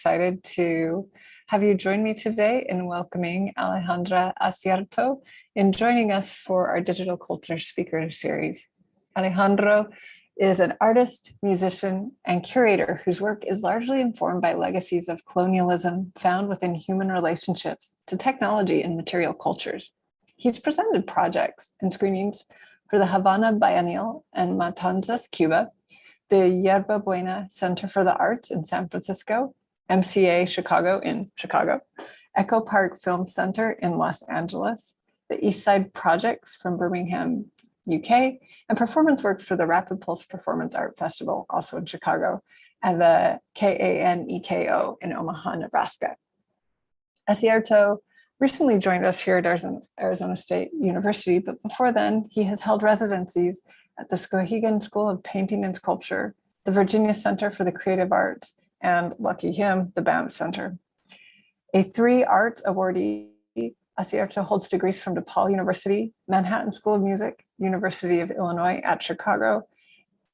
excited to have you join me today in welcoming Alejandra Hacierto in joining us for our Digital Culture Speaker Series. Alejandro is an artist, musician, and curator whose work is largely informed by legacies of colonialism found within human relationships to technology and material cultures. He's presented projects and screenings for the Havana Biennial and Matanzas, Cuba, the Yerba Buena Center for the Arts in San Francisco, MCA Chicago in Chicago, Echo Park Film Center in Los Angeles, the East Side Projects from Birmingham, UK, and performance works for the Rapid Pulse Performance Art Festival, also in Chicago, and the KANEKO in Omaha, Nebraska. Hacierto recently joined us here at Arizona State University, but before then, he has held residencies at the Skowhegan School of Painting and Sculpture, the Virginia Center for the Creative Arts, and lucky him, the Banff Center. A 3-art awardee, Hacierto holds degrees from DePaul University, Manhattan School of Music, University of Illinois at Chicago,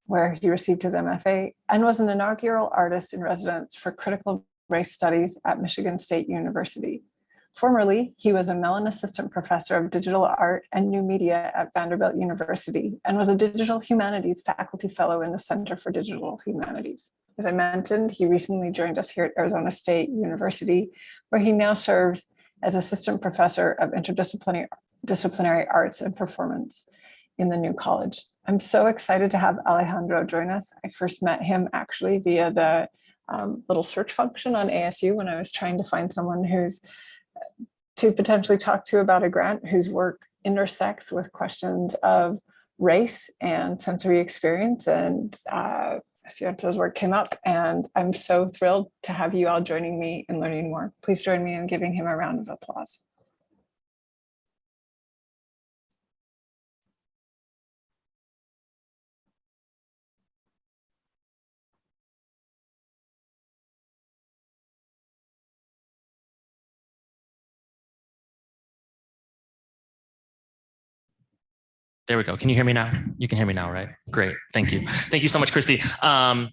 where he received his MFA, and was an inaugural artist in residence for critical race studies at Michigan State University. Formerly, he was a Mellon Assistant Professor of Digital Art and New Media at Vanderbilt University and was a Digital Humanities Faculty Fellow in the Center for Digital Humanities. As I mentioned, he recently joined us here at Arizona State University, where he now serves as Assistant Professor of Interdisciplinary Arts and Performance in the new college. I'm so excited to have Alejandro join us. I first met him actually via the little search function on ASU when I was trying to find someone to potentially talk to about a grant whose work intersects with questions of race and sensory experience. And Hacierto's work came up, and I'm so thrilled to have you all joining me and learning more. Please join me in giving him a round of applause. There we go. Can you hear me now? You can hear me now, right? Great. Thank you. Thank you so much, Christy. I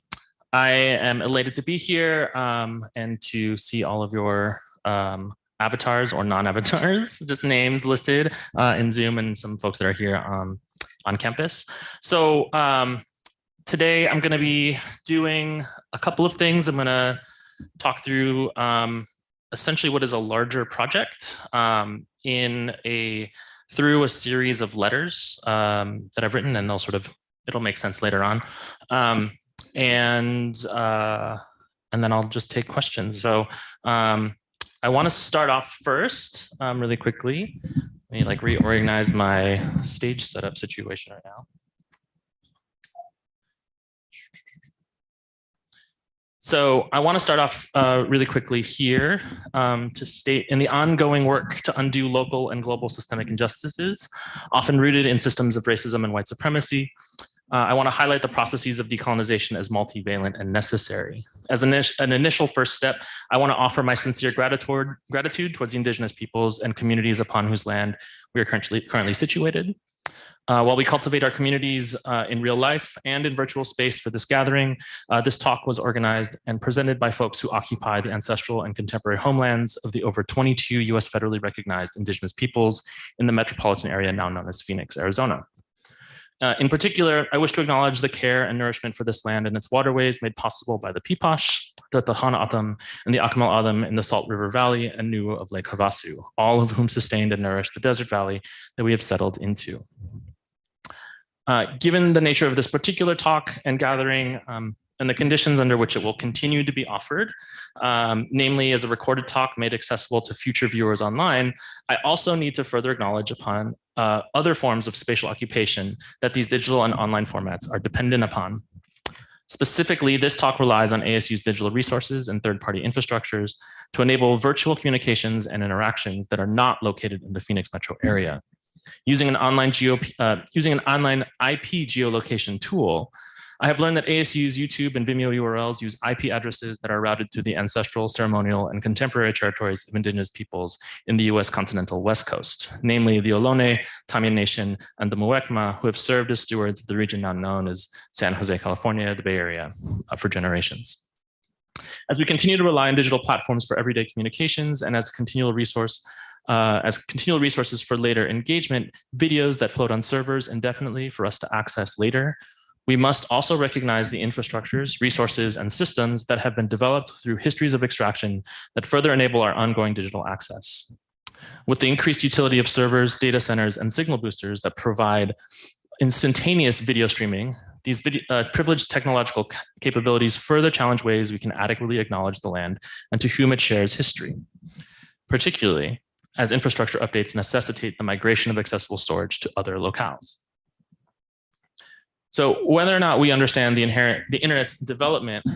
am elated to be here and to see all of your avatars or non-avatars, just names listed in Zoom, and some folks that are here on campus. So today I'm going to be doing a couple of things. I'm going to talk through essentially what is a larger project through a series of letters that I've written, and it'll make sense later on. And then I'll just take questions. So I want to start off first really quickly. Let me reorganize my stage setup situation right now. So I want to start off really quickly here to state in the ongoing work to undo local and global systemic injustices, often rooted in systems of racism and white supremacy, I want to highlight the processes of decolonization as multivalent and necessary. As an initial first step, I want to offer my sincere gratitude towards the indigenous peoples and communities upon whose land we are currently situated. While we cultivate our communities in real life and in virtual space for this gathering, this talk was organized and presented by folks who occupy the ancestral and contemporary homelands of the over 22 US federally recognized indigenous peoples in the metropolitan area now known as Phoenix, Arizona. In particular, I wish to acknowledge the care and nourishment for this land and its waterways made possible by the Pipash, the Tohono O'odham, and the Akimel O'odham in the Salt River Valley and Niue of Lake Havasu, all of whom sustained and nourished the desert valley that we have settled into. Given the nature of this particular talk and gathering and the conditions under which it will continue to be offered, namely as a recorded talk made accessible to future viewers online, I also need to further acknowledge upon other forms of spatial occupation that these digital and online formats are dependent upon. Specifically, this talk relies on ASU's digital resources and third-party infrastructures to enable virtual communications and interactions that are not located in the Phoenix metro area. Using an online IP geolocation tool, I have learned that ASU's YouTube and Vimeo URLs use IP addresses that are routed through the ancestral, ceremonial, and contemporary territories of indigenous peoples in the US continental West Coast, namely the Ohlone, Tamian Nation, and the Muwekma, who have served as stewards of the region now known as San Jose, California, the Bay Area, for generations. As we continue to rely on digital platforms for everyday communications and as continual resources for later engagement, videos that float on servers indefinitely for us to access later, we must also recognize the infrastructures, resources, and systems that have been developed through histories of extraction that further enable our ongoing digital access. With the increased utility of servers, data centers, and signal boosters that provide instantaneous video streaming, these privileged technological capabilities further challenge ways we can adequately acknowledge the land and to whom it shares history, particularly as infrastructure updates necessitate the migration of accessible storage to other locales. So whether or not we understand the internet's development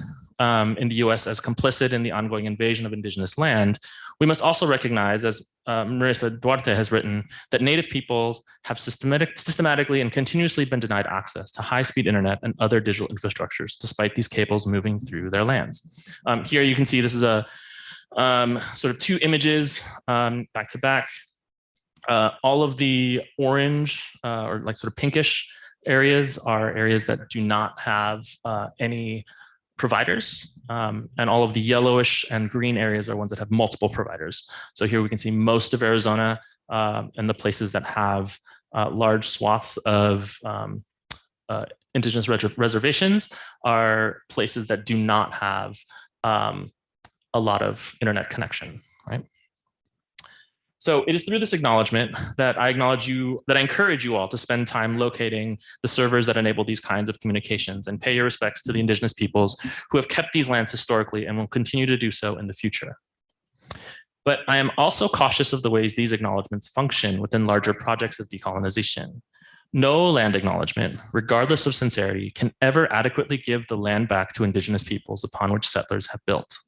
in the US as complicit in the ongoing invasion of indigenous land, we must also recognize, as Marisa Duarte has written, that Native peoples have systematically and continuously been denied access to high-speed internet and other digital infrastructures, despite these cables moving through their lands. Here you can see this is a sort of two images back to back. All of the orange or like sort of pinkish areas are areas that do not have any providers, and all of the yellowish and green areas are ones that have multiple providers. So here we can see most of Arizona and the places that have large swaths of indigenous reservations are places that do not have a lot of internet connection, right? So it is through this acknowledgement that I encourage you all to spend time locating the servers that enable these kinds of communications and pay your respects to the indigenous peoples who have kept these lands historically and will continue to do so in the future. But I am also cautious of the ways these acknowledgements function within larger projects of decolonization. No land acknowledgement, regardless of sincerity, can ever adequately give the land back to indigenous peoples upon which settlers have built.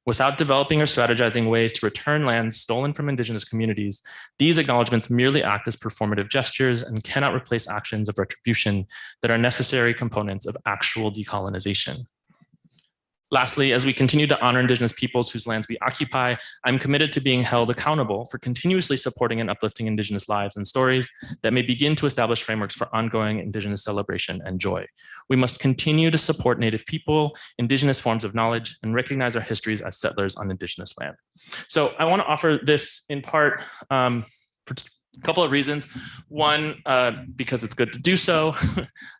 Without developing or strategizing ways to return lands stolen from indigenous communities, these acknowledgements merely act as performative gestures and cannot replace actions of retribution that are necessary components of actual decolonization. Lastly, as we continue to honor indigenous peoples whose lands we occupy, I'm committed to being held accountable for continuously supporting and uplifting indigenous lives and stories that may begin to establish frameworks for ongoing indigenous celebration and joy. We must continue to support Native people, indigenous forms of knowledge, and recognize our histories as settlers on indigenous land. So I want to offer this in part for a couple of reasons. One, because it's good to do so.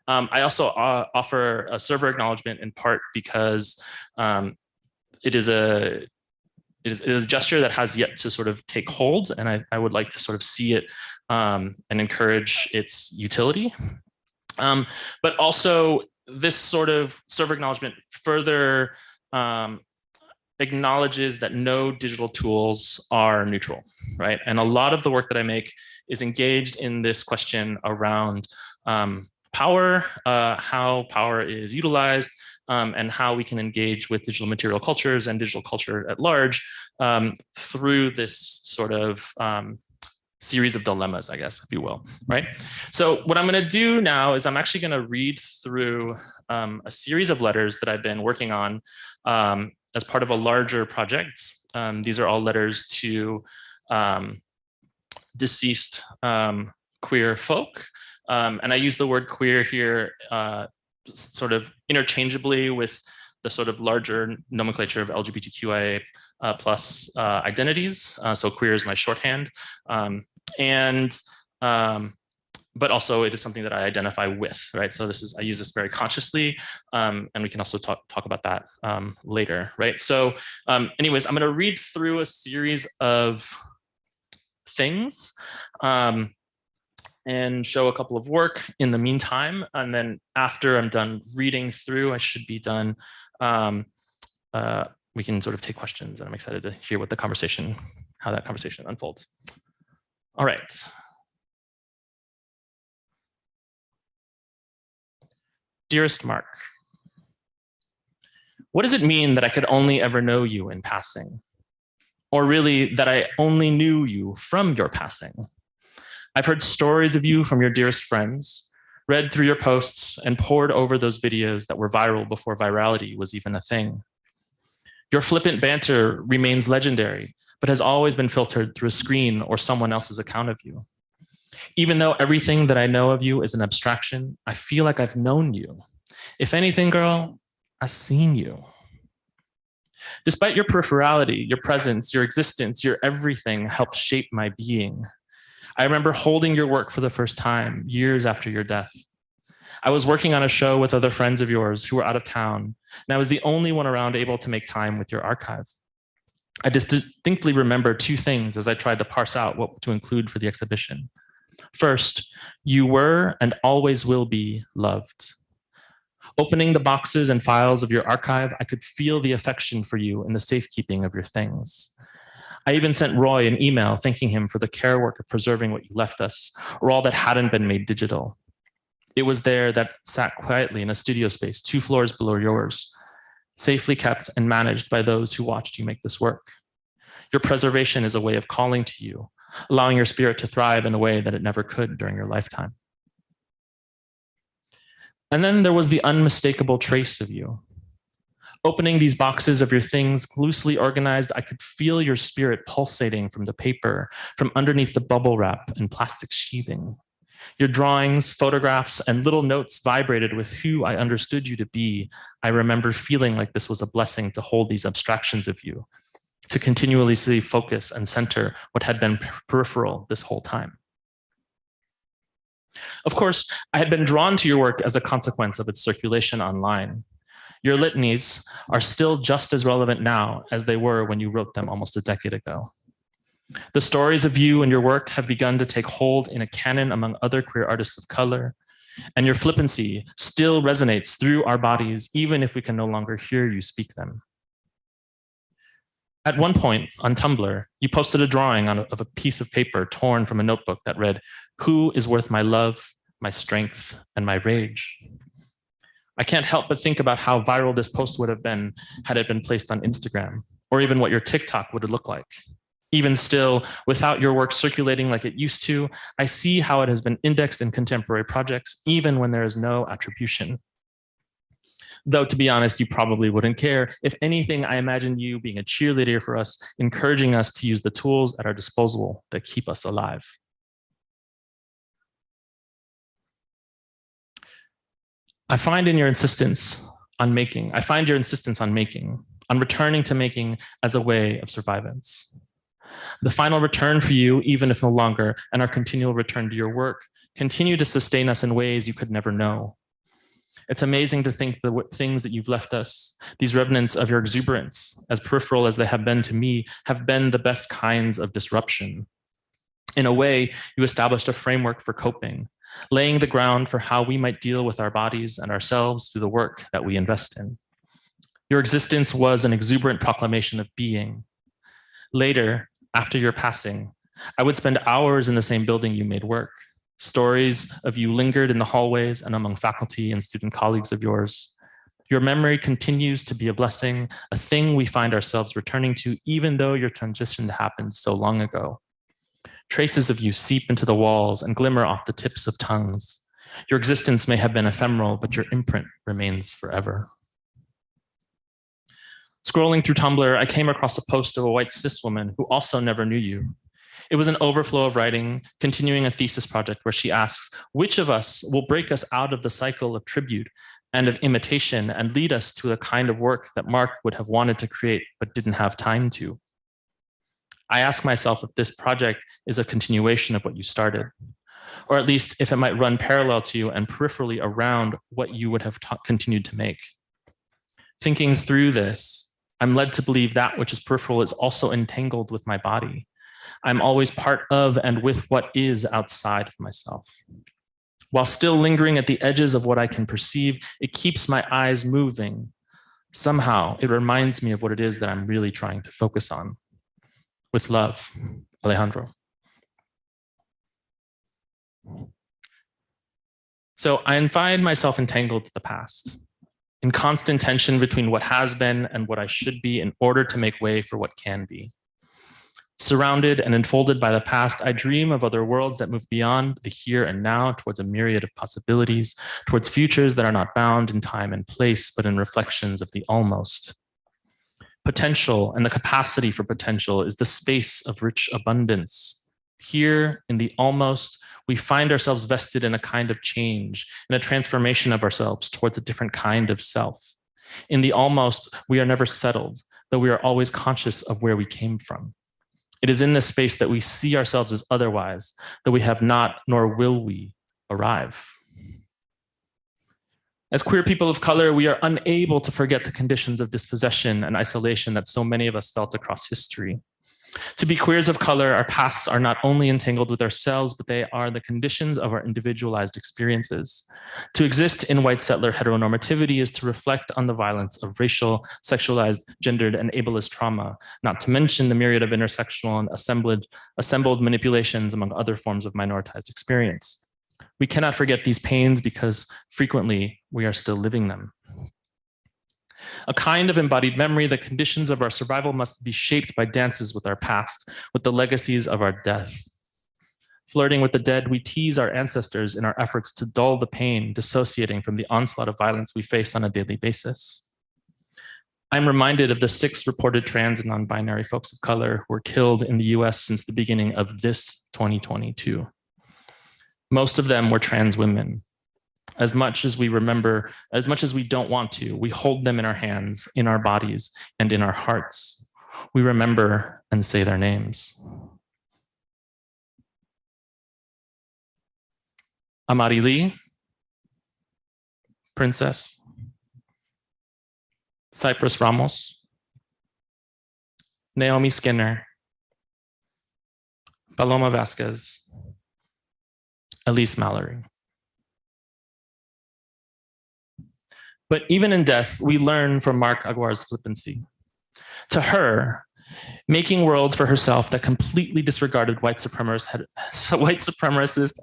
I also offer a server acknowledgement in part because it is a gesture that has yet to sort of take hold, and I would like to sort of see it and encourage its utility. But also this sort of server acknowledgement further acknowledges that no digital tools are neutral, right? And a lot of the work that I make is engaged in this question around power, how power is utilized, and how we can engage with digital material cultures and digital culture at large through this sort of series of dilemmas, I guess, if you will, right? So what I'm going to do now is I'm actually going to read through a series of letters that I've been working on as part of a larger project. These are all letters to deceased queer folk. And I use the word queer here sort of interchangeably with the sort of larger nomenclature of LGBTQIA plus identities. So queer is my shorthand. But also it is something that I identify with, right? So I use this very consciously, and we can also talk about that later, right? So anyways, I'm gonna read through a series of things and show a couple of work in the meantime. And then after I'm done reading through, I should be done, we can sort of take questions, and I'm excited to hear how that conversation unfolds. All right. Dearest Mark, what does it mean that I could only ever know you in passing? Or really that I only knew you from your passing? I've heard stories of you from your dearest friends, read through your posts, and pored over those videos that were viral before virality was even a thing. Your flippant banter remains legendary, but has always been filtered through a screen or someone else's account of you. Even though everything that I know of you is an abstraction, I feel like I've known you. If anything, girl, I've seen you. Despite your peripherality, your presence, your existence, your everything helped shape my being. I remember holding your work for the first time years after your death. I was working on a show with other friends of yours who were out of town, and I was the only one around able to make time with your archive. I distinctly remember two things as I tried to parse out what to include for the exhibition. First, you were and always will be loved. Opening the boxes and files of your archive, I could feel the affection for you in the safekeeping of your things. I even sent Roy an email thanking him for the care work of preserving what you left us, or all that hadn't been made digital. It was there that sat quietly in a studio space 2 floors below yours, safely kept and managed by those who watched you make this work. Your preservation is a way of calling to you, allowing your spirit to thrive in a way that it never could during your lifetime. And then there was the unmistakable trace of you. Opening these boxes of your things loosely organized, I could feel your spirit pulsating from the paper, from underneath the bubble wrap and plastic sheathing. Your drawings, photographs, and little notes vibrated with who I understood you to be. I remember feeling like this was a blessing to hold these abstractions of you, to continually see, focus, and center what had been peripheral this whole time. Of course, I had been drawn to your work as a consequence of its circulation online. Your litanies are still just as relevant now as they were when you wrote them almost a decade ago. The stories of you and your work have begun to take hold in a canon among other queer artists of color, and your flippancy still resonates through our bodies, even if we can no longer hear you speak them. At one point on Tumblr, you posted a drawing of a piece of paper torn from a notebook that read, "Who is worth my love, my strength, and my rage?" I can't help but think about how viral this post would have been had it been placed on Instagram, or even what your TikTok would have looked like. Even still, without your work circulating like it used to, I see how it has been indexed in contemporary projects, even when there is no attribution. Though, to be honest, you probably wouldn't care. If anything, I imagine you being a cheerleader for us, encouraging us to use the tools at our disposal that keep us alive. I find your insistence on making, on returning to making as a way of survivance. The final return for you, even if no longer, and our continual return to your work, continue to sustain us in ways you could never know. It's amazing to think the things that you've left us, these remnants of your exuberance, as peripheral as they have been to me, have been the best kinds of disruption. In a way, you established a framework for coping, laying the ground for how we might deal with our bodies and ourselves through the work that we invest in. Your existence was an exuberant proclamation of being. Later, after your passing, I would spend hours in the same building you made work. Stories of you lingered in the hallways and among faculty and student colleagues of yours. Your memory continues to be a blessing, a thing we find ourselves returning to, even though your transition happened so long ago. Traces of you seep into the walls and glimmer off the tips of tongues. Your existence may have been ephemeral, but your imprint remains forever. Scrolling through Tumblr, I came across a post of a white cis woman who also never knew you. It was an overflow of writing, continuing a thesis project where she asks, which of us will break us out of the cycle of tribute and of imitation and lead us to the kind of work that Mark would have wanted to create but didn't have time to? I ask myself if this project is a continuation of what you started, or at least if it might run parallel to and peripherally around what you would have continued to make. Thinking through this, I'm led to believe that which is peripheral is also entangled with my body. I'm always part of and with what is outside of myself. While still lingering at the edges of what I can perceive, it keeps my eyes moving. Somehow, it reminds me of what it is that I'm really trying to focus on. With love, Alejandro. So I find myself entangled with the past, in constant tension between what has been and what I should be in order to make way for what can be. Surrounded and enfolded by the past, I dream of other worlds that move beyond the here and now towards a myriad of possibilities, towards futures that are not bound in time and place, but in reflections of the almost. Potential and the capacity for potential is the space of rich abundance. Here in the almost, we find ourselves vested in a kind of change, in a transformation of ourselves towards a different kind of self. In the almost, we are never settled, though we are always conscious of where we came from. It is in this space that we see ourselves as otherwise, that we have not, nor will we, arrive. As queer people of color, we are unable to forget the conditions of dispossession and isolation that so many of us felt across history. To be queers of color, our pasts are not only entangled with ourselves, but they are the conditions of our individualized experiences. To exist in white settler heteronormativity is to reflect on the violence of racial, sexualized, gendered, and ableist trauma, not to mention the myriad of intersectional and assembled manipulations among other forms of minoritized experience. We cannot forget these pains because frequently we are still living them. A kind of embodied memory, the conditions of our survival must be shaped by dances with our past, with the legacies of our death. Flirting with the dead, we tease our ancestors in our efforts to dull the pain, dissociating from the onslaught of violence we face on a daily basis. I'm reminded of the 6 reported trans and non-binary folks of color who were killed in the US since the beginning of this 2022. Most of them were trans women. As much as we remember, as much as we don't want to, we hold them in our hands, in our bodies, and in our hearts. We remember and say their names. Amarili, Princess. Cypress Ramos. Naomi Skinner. Paloma Vasquez. Elise Mallory. But even in death, we learn from Mark Aguar's flippancy. To her, making worlds for herself that completely disregarded white supremacist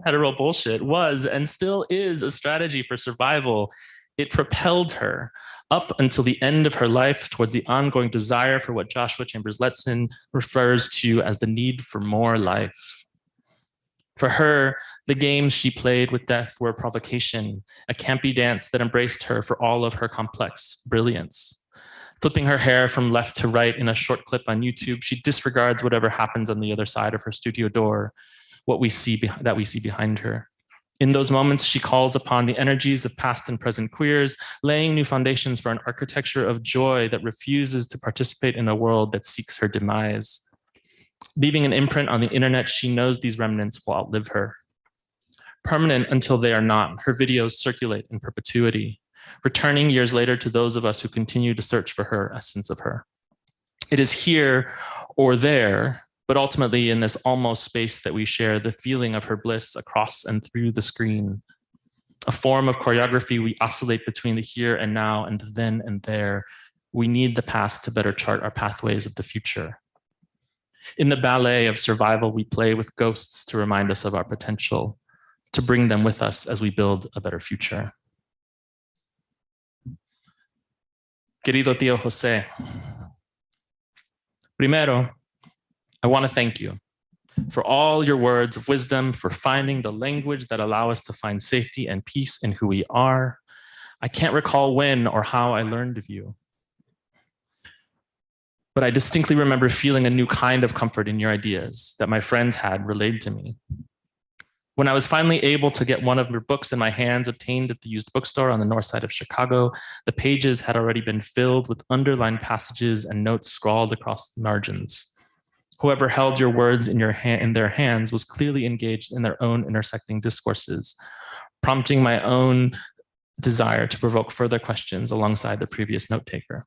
hetero bullshit was and still is a strategy for survival. It propelled her up until the end of her life towards the ongoing desire for what Joshua Chambers Letson refers to as the need for more life. For her, the games she played with death were a provocation, a campy dance that embraced her for all of her complex brilliance. Flipping her hair from left to right in a short clip on YouTube, she disregards whatever happens on the other side of her studio door, that we see behind her. In those moments, she calls upon the energies of past and present queers, laying new foundations for an architecture of joy that refuses to participate in a world that seeks her demise. Leaving an imprint on the internet, she knows these remnants will outlive her. Permanent until they are not, her videos circulate in perpetuity, returning years later to those of us who continue to search for her essence of her. It is here or there, but ultimately in this almost space that we share the feeling of her bliss across and through the screen. A form of choreography we oscillate between the here and now and the then and there. We need the past to better chart our pathways of the future. In the ballet of survival, we play with ghosts to remind us of our potential, to bring them with us as we build a better future. Querido tío José, primero, I want to thank you for all your words of wisdom, for finding the language that allow us to find safety and peace in who we are. I can't recall when or how I learned of you, but I distinctly remember feeling a new kind of comfort in your ideas that my friends had relayed to me. When I was finally able to get one of your books in my hands, obtained at the used bookstore on the north side of Chicago, the pages had already been filled with underlined passages and notes scrawled across the margins. Whoever held your words in their hands was clearly engaged in their own intersecting discourses, prompting my own desire to provoke further questions alongside the previous note taker.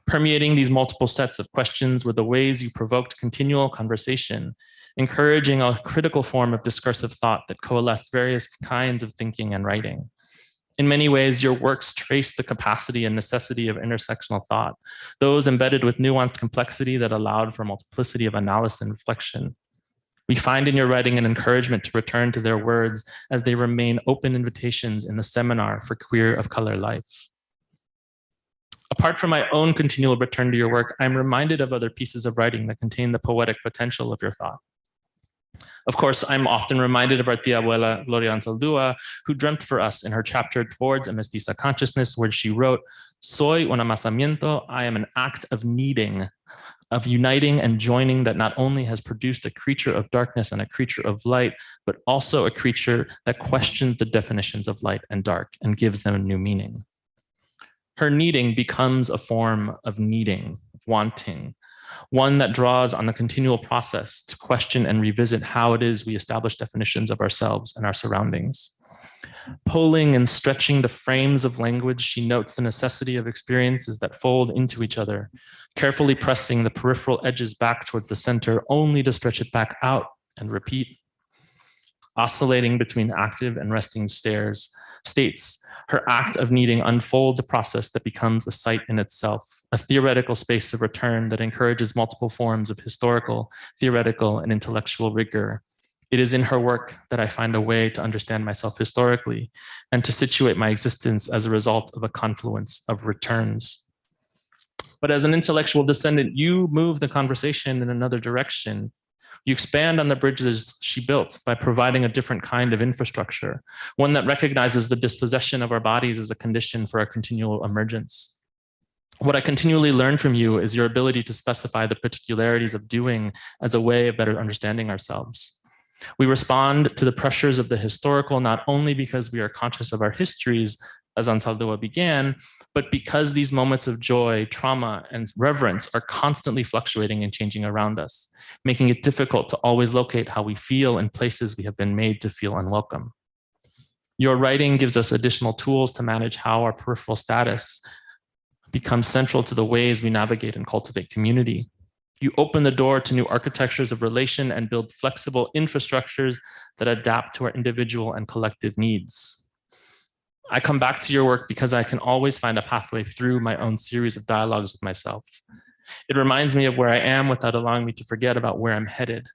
Permeating these multiple sets of questions were the ways you provoked continual conversation, encouraging a critical form of discursive thought that coalesced various kinds of thinking and writing. In many ways, your works trace the capacity and necessity of intersectional thought, those embedded with nuanced complexity that allowed for multiplicity of analysis and reflection. We find in your writing an encouragement to return to their words as they remain open invitations in the seminar for queer of color life. Apart from my own continual return to your work, I'm reminded of other pieces of writing that contain the poetic potential of your thought. Of course, I'm often reminded of our tia abuela, Gloria Anzaldúa, who dreamt for us in her chapter Towards a Mestiza Consciousness, where she wrote, "Soy un amasamiento, I am an act of kneading, of uniting and joining that not only has produced a creature of darkness and a creature of light, but also a creature that questions the definitions of light and dark and gives them a new meaning." Her kneading becomes a form of kneading, wanting, one that draws on the continual process to question and revisit how it is we establish definitions of ourselves and our surroundings. Pulling and stretching the frames of language, she notes the necessity of experiences that fold into each other, carefully pressing the peripheral edges back towards the center, only to stretch it back out and repeat. Oscillating between active and resting states, her act of needing unfolds a process that becomes a site in itself, a theoretical space of return that encourages multiple forms of historical, theoretical, and intellectual rigor. It is in her work that I find a way to understand myself historically and to situate my existence as a result of a confluence of returns. But as an intellectual descendant, you move the conversation in another direction. You expand on the bridges she built by providing a different kind of infrastructure, one that recognizes the dispossession of our bodies as a condition for our continual emergence. What I continually learn from you is your ability to specify the particularities of doing as a way of better understanding ourselves. We respond to the pressures of the historical not only because we are conscious of our histories, as Ansaldúa began, but because these moments of joy, trauma, and reverence are constantly fluctuating and changing around us, making it difficult to always locate how we feel in places we have been made to feel unwelcome. Your writing gives us additional tools to manage how our peripheral status becomes central to the ways we navigate and cultivate community. You open the door to new architectures of relation and build flexible infrastructures that adapt to our individual and collective needs. I come back to your work because I can always find a pathway through my own series of dialogues with myself. It reminds me of where I am without allowing me to forget about where I'm headed.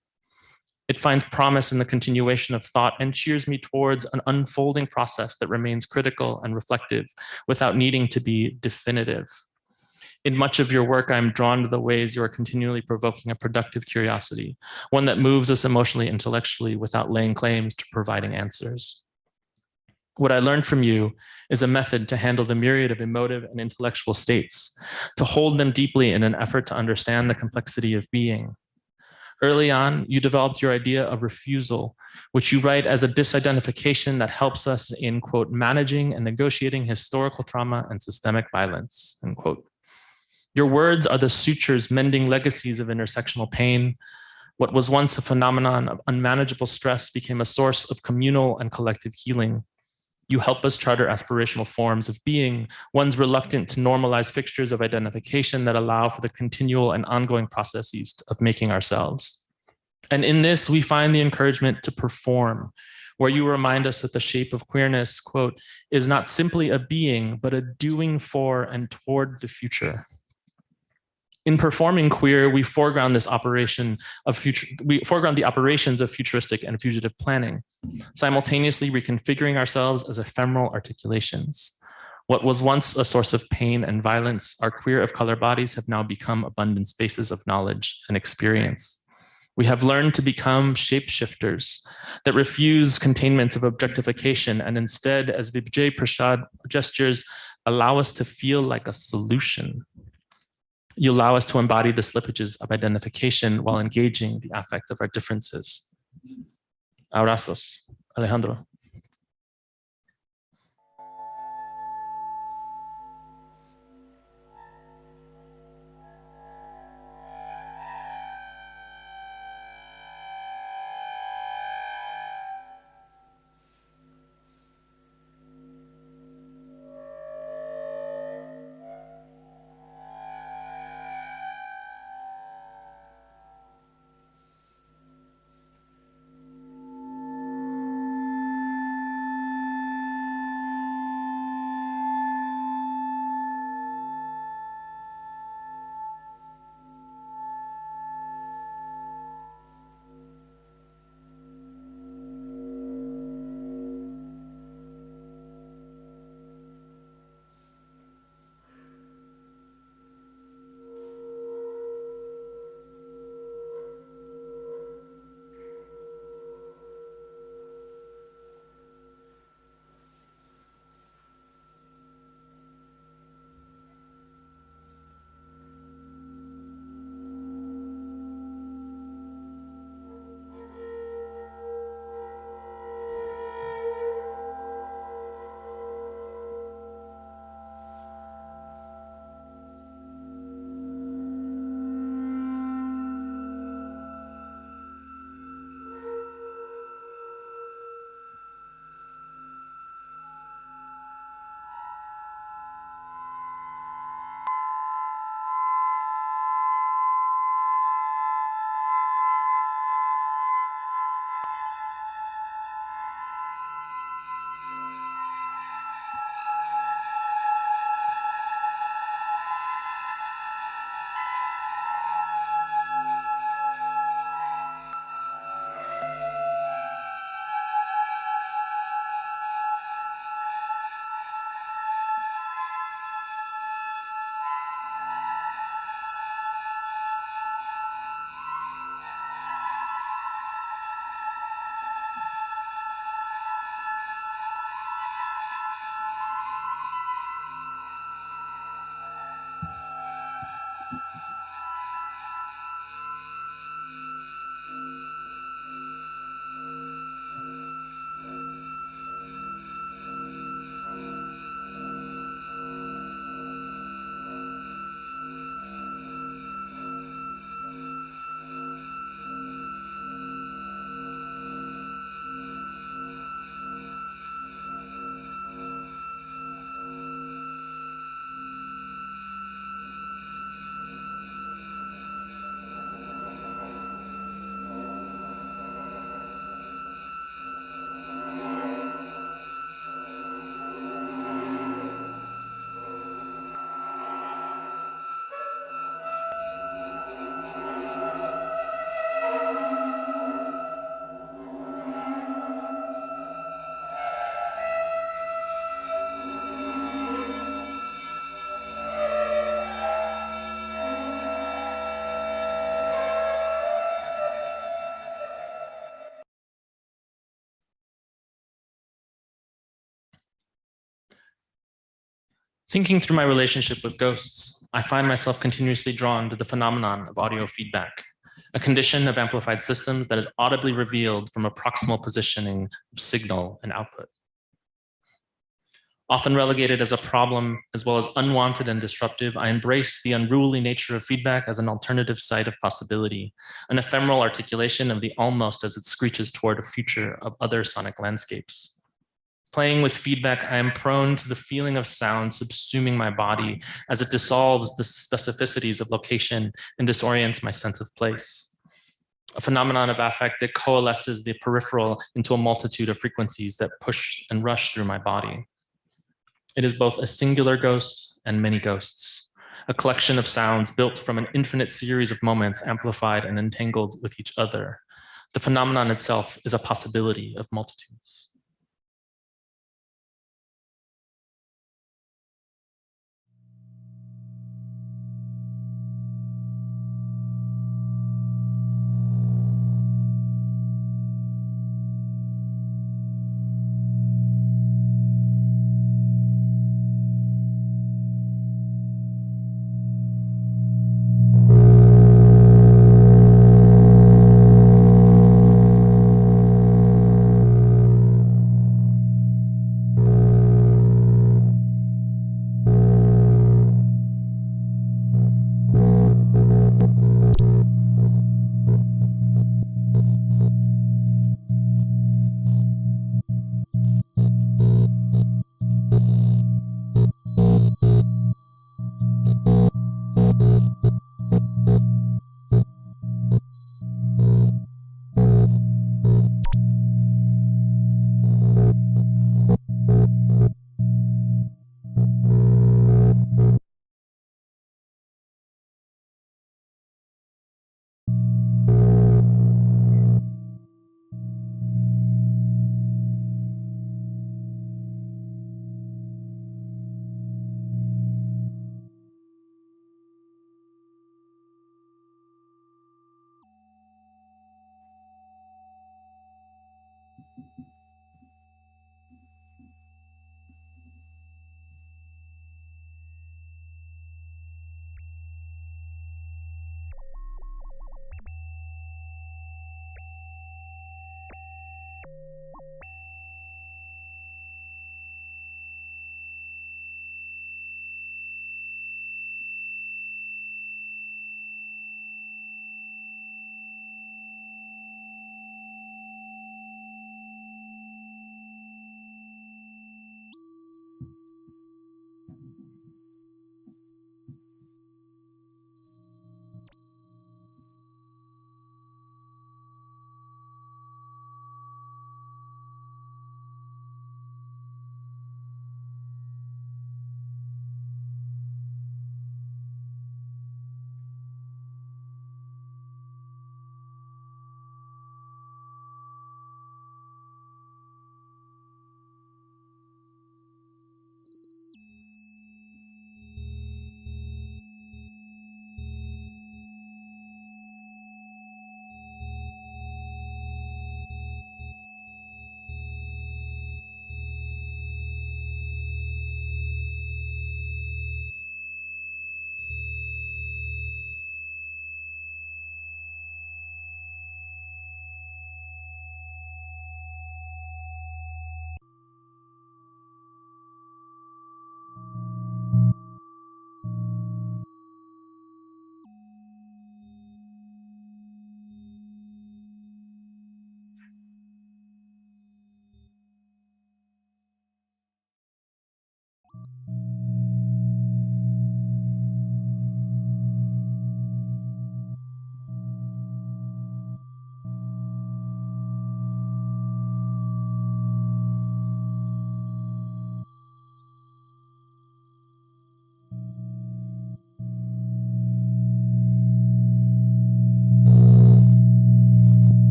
It finds promise in the continuation of thought and cheers me towards an unfolding process that remains critical and reflective without needing to be definitive. In much of your work, I'm drawn to the ways you are continually provoking a productive curiosity, one that moves us emotionally, intellectually, without laying claims to providing answers. What I learned from you is a method to handle the myriad of emotive and intellectual states, to hold them deeply in an effort to understand the complexity of being. Early on, you developed your idea of refusal, which you write as a disidentification that helps us in, quote, managing and negotiating historical trauma and systemic violence, end quote. Your words are the sutures mending legacies of intersectional pain. What was once a phenomenon of unmanageable stress became a source of communal and collective healing. You help us charter aspirational forms of being, ones reluctant to normalize fixtures of identification that allow for the continual and ongoing processes of making ourselves. And in this, we find the encouragement to perform, where you remind us that the shape of queerness, quote, is not simply a being, but a doing for and toward the future. In performing queer, we foreground the operations of futuristic and fugitive planning, simultaneously reconfiguring ourselves as ephemeral articulations. What was once a source of pain and violence, our queer of color bodies have now become abundant spaces of knowledge and experience. We have learned to become shapeshifters that refuse containment of objectification and instead, as Vijay Prashad gestures, allow us to feel like a solution. You allow us to embody the slippages of identification while engaging the affect of our differences. Abrazos, Alejandro. Thinking through my relationship with ghosts, I find myself continuously drawn to the phenomenon of audio feedback, a condition of amplified systems that is audibly revealed from a proximal positioning of signal and output. Often relegated as a problem, as well as unwanted and disruptive, I embrace the unruly nature of feedback as an alternative site of possibility, an ephemeral articulation of the almost as it screeches toward a future of other sonic landscapes. Playing with feedback, I am prone to the feeling of sound subsuming my body as it dissolves the specificities of location and disorients my sense of place. A phenomenon of affect that coalesces the peripheral into a multitude of frequencies that push and rush through my body. It is both a singular ghost and many ghosts, a collection of sounds built from an infinite series of moments amplified and entangled with each other. The phenomenon itself is a possibility of multitudes.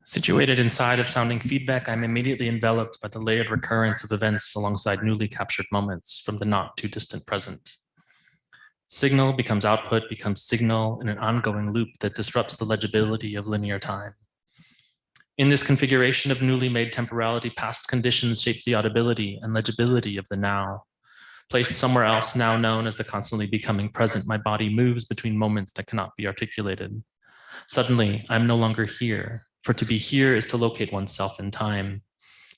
Situated inside of sounding feedback, I'm immediately enveloped by the layered recurrence of events alongside newly captured moments from the not too distant present. Signal becomes output, becomes signal in an ongoing loop that disrupts the legibility of linear time. In this configuration of newly made temporality, past conditions shape the audibility and legibility of the now. Placed somewhere else, now known as the constantly becoming present, my body moves between moments that cannot be articulated. Suddenly, I'm no longer here, for to be here is to locate oneself in time.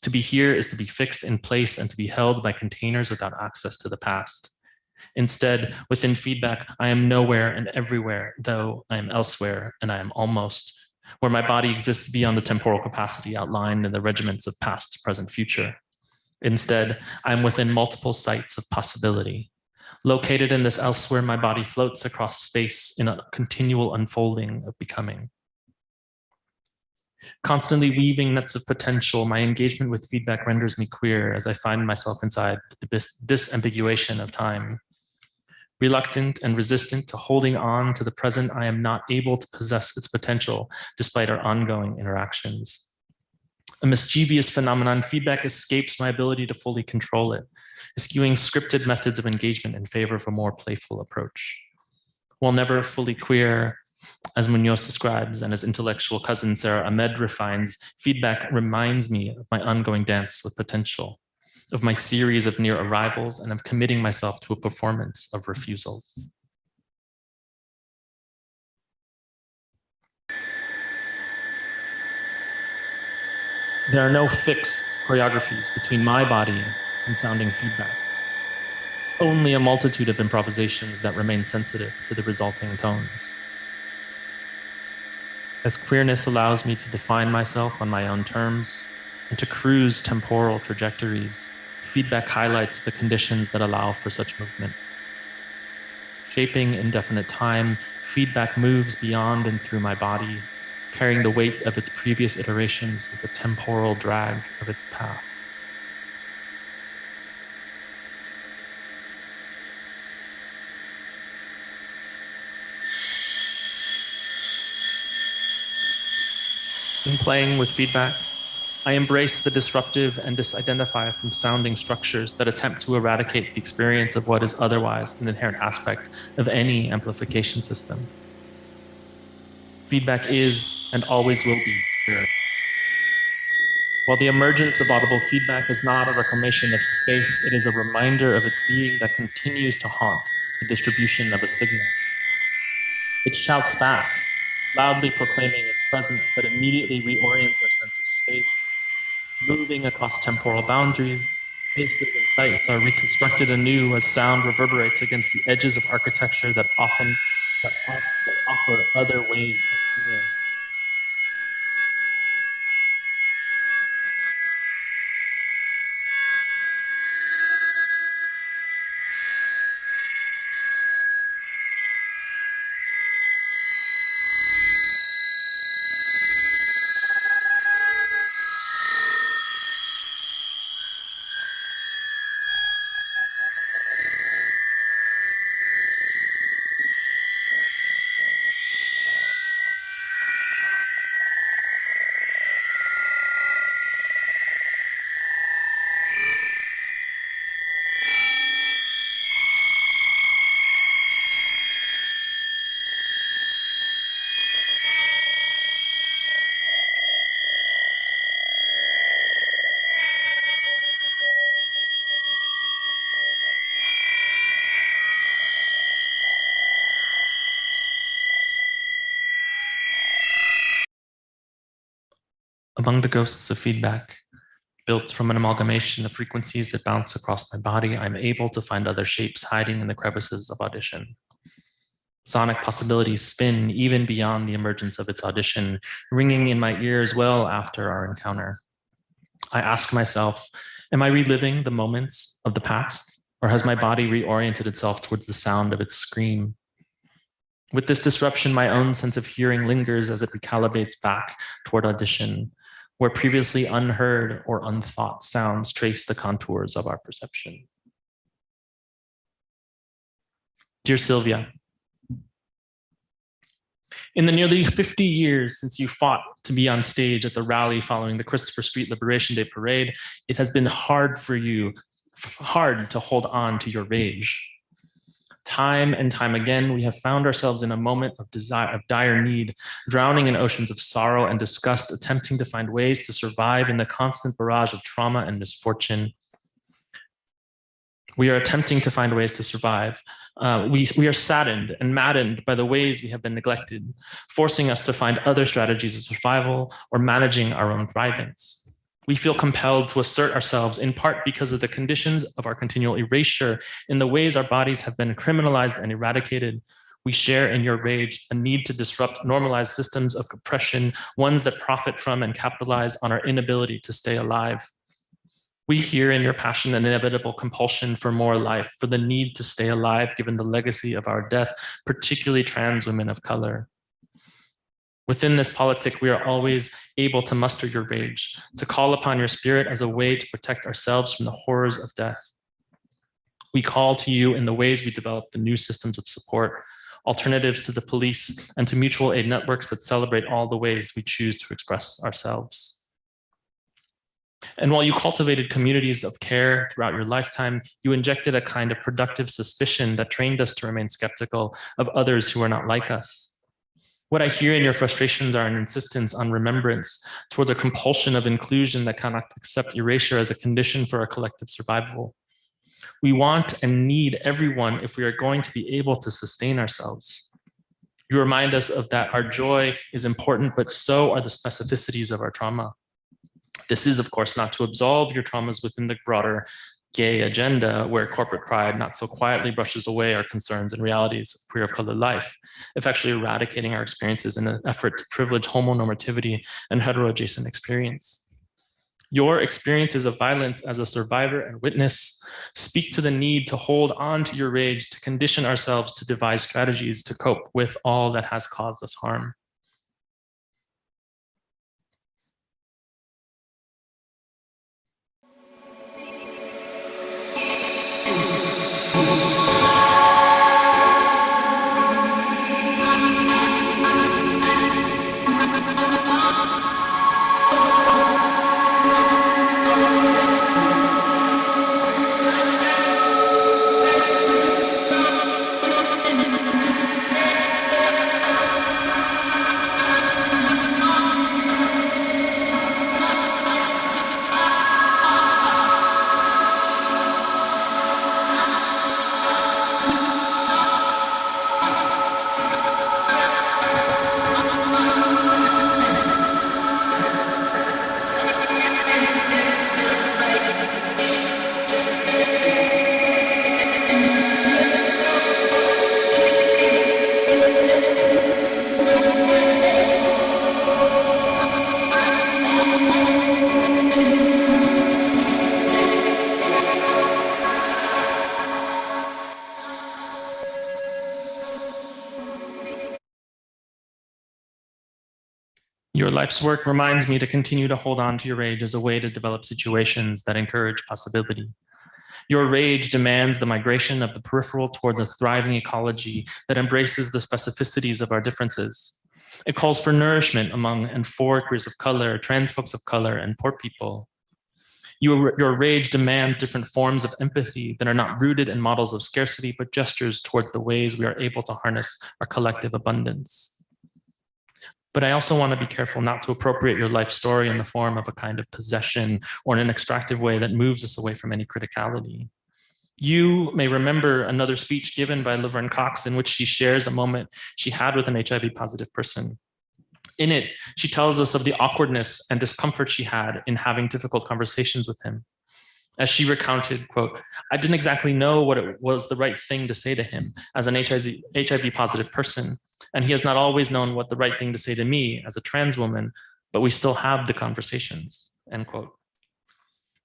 To be here is to be fixed in place and to be held by containers without access to the past. Instead, within feedback, I am nowhere and everywhere, though I am elsewhere and I am almost, where my body exists beyond the temporal capacity outlined in the regiments of past, present, future. Instead, I am within multiple sites of possibility. Located in this elsewhere, my body floats across space in a continual unfolding of becoming. Constantly weaving nets of potential, my engagement with feedback renders me queer as I find myself inside the disambiguation of time. Reluctant and resistant to holding on to the present, I am not able to possess its potential despite our ongoing interactions. A mischievous phenomenon, feedback escapes my ability to fully control it, eschewing scripted methods of engagement in favor of a more playful approach. While never fully queer, as Munoz describes, and as intellectual cousin Sarah Ahmed refines, feedback reminds me of my ongoing dance with potential, of my series of near arrivals, and of committing myself to a performance of refusals. There are no fixed choreographies between my body and sounding feedback. Only a multitude of improvisations that remain sensitive to the resulting tones. As queerness allows me to define myself on my own terms and to cruise temporal trajectories, feedback highlights the conditions that allow for such movement. Shaping indefinite time, feedback moves beyond and through my body, carrying the weight of its previous iterations with the temporal drag of its past. In playing with feedback, I embrace the disruptive and disidentify from sounding structures that attempt to eradicate the experience of what is otherwise an inherent aspect of any amplification system. Feedback is and always will be here. While the emergence of audible feedback is not a reclamation of space, it is a reminder of its being that continues to haunt the distribution of a signal. It shouts back, loudly proclaiming its presence that immediately reorients our sense of space. Moving across temporal boundaries, spaces and sites are reconstructed anew as sound reverberates against the edges of architecture that offer other ways of hearing. Among the ghosts of feedback, built from an amalgamation of frequencies that bounce across my body, I'm able to find other shapes hiding in the crevices of audition. Sonic possibilities spin even beyond the emergence of its audition, ringing in my ears well after our encounter. I ask myself, am I reliving the moments of the past, or has my body reoriented itself towards the sound of its scream? With this disruption, my own sense of hearing lingers as it recalibrates back toward audition, where previously unheard or unthought sounds trace the contours of our perception. Dear Sylvia, In the nearly 50 years since you fought to be on stage at the rally following the Christopher Street Liberation Day parade, it has been hard to hold on to your rage. Time and time again, we have found ourselves in a moment of dire need, drowning in oceans of sorrow and disgust, attempting to find ways to survive in the constant barrage of trauma and misfortune. We are attempting to find ways to survive. We are saddened and maddened by the ways we have been neglected, forcing us to find other strategies of survival or managing our own thrivings. We feel compelled to assert ourselves in part because of the conditions of our continual erasure in the ways our bodies have been criminalized and eradicated. We share in your rage a need to disrupt normalized systems of oppression, ones that profit from and capitalize on our inability to stay alive. We hear in your passion an inevitable compulsion for more life, for the need to stay alive given the legacy of our death, particularly trans women of color. Within this politic, we are always able to muster your rage, to call upon your spirit as a way to protect ourselves from the horrors of death. We call to you in the ways we develop the new systems of support, alternatives to the police and to mutual aid networks that celebrate all the ways we choose to express ourselves. And while you cultivated communities of care throughout your lifetime, you injected a kind of productive suspicion that trained us to remain skeptical of others who are not like us. What I hear in your frustrations are an insistence on remembrance toward the compulsion of inclusion that cannot accept erasure as a condition for our collective survival. We want and need everyone if we are going to be able to sustain ourselves. You remind us of that our joy is important, but so are the specificities of our trauma. This is, of course, not to absolve your traumas within the broader gay agenda, where corporate pride not so quietly brushes away our concerns and realities of queer of color life, effectually eradicating our experiences in an effort to privilege homonormativity and heteroadjacent experience. Your experiences of violence as a survivor and witness speak to the need to hold on to your rage, to condition ourselves to devise strategies to cope with all that has caused us harm. Your life's work reminds me to continue to hold on to your rage as a way to develop situations that encourage possibility. Your rage demands the migration of the peripheral towards a thriving ecology that embraces the specificities of our differences. It calls for nourishment among and for queers of color, trans folks of color, and poor people. Your rage demands different forms of empathy that are not rooted in models of scarcity, but gestures towards the ways we are able to harness our collective abundance. But I also want to be careful not to appropriate your life story in the form of a kind of possession or in an extractive way that moves us away from any criticality. You may remember another speech given by Laverne Cox in which she shares a moment she had with an HIV positive person. In it, she tells us of the awkwardness and discomfort she had in having difficult conversations with him. As she recounted, quote, "I didn't exactly know what it was the right thing to say to him as an HIV positive person, and he has not always known what the right thing to say to me as a trans woman, but we still have the conversations," end quote.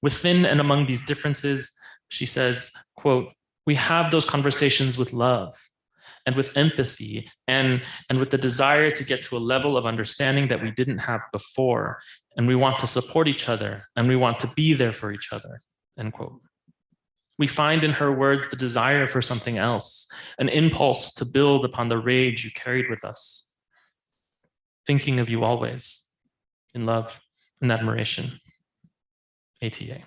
Within and among these differences, she says, quote, "We have those conversations with love and with empathy and with the desire to get to a level of understanding that we didn't have before. And we want to support each other and we want to be there for each other," end quote. We find in her words the desire for something else, an impulse to build upon the rage you carried with us. thinking of you always, in love and admiration. ATA.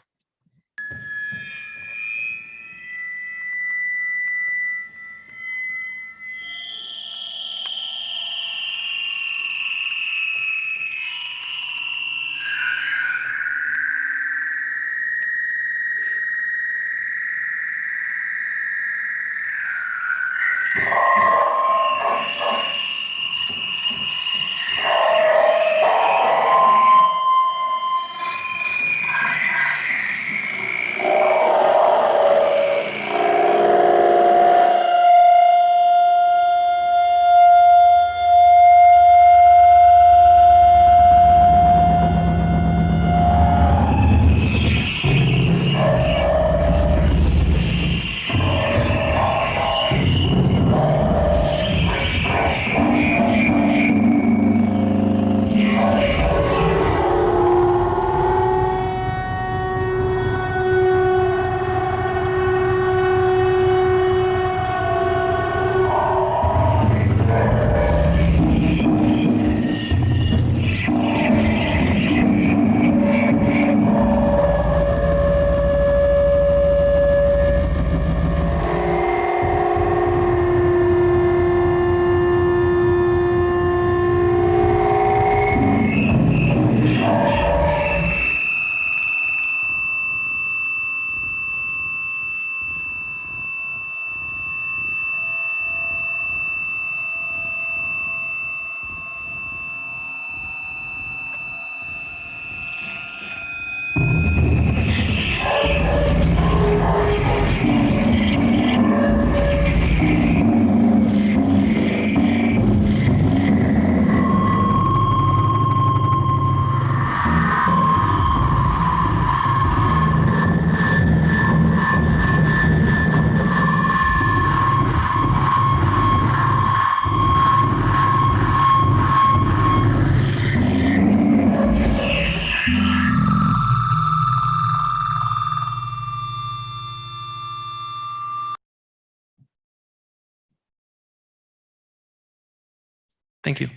Thank you.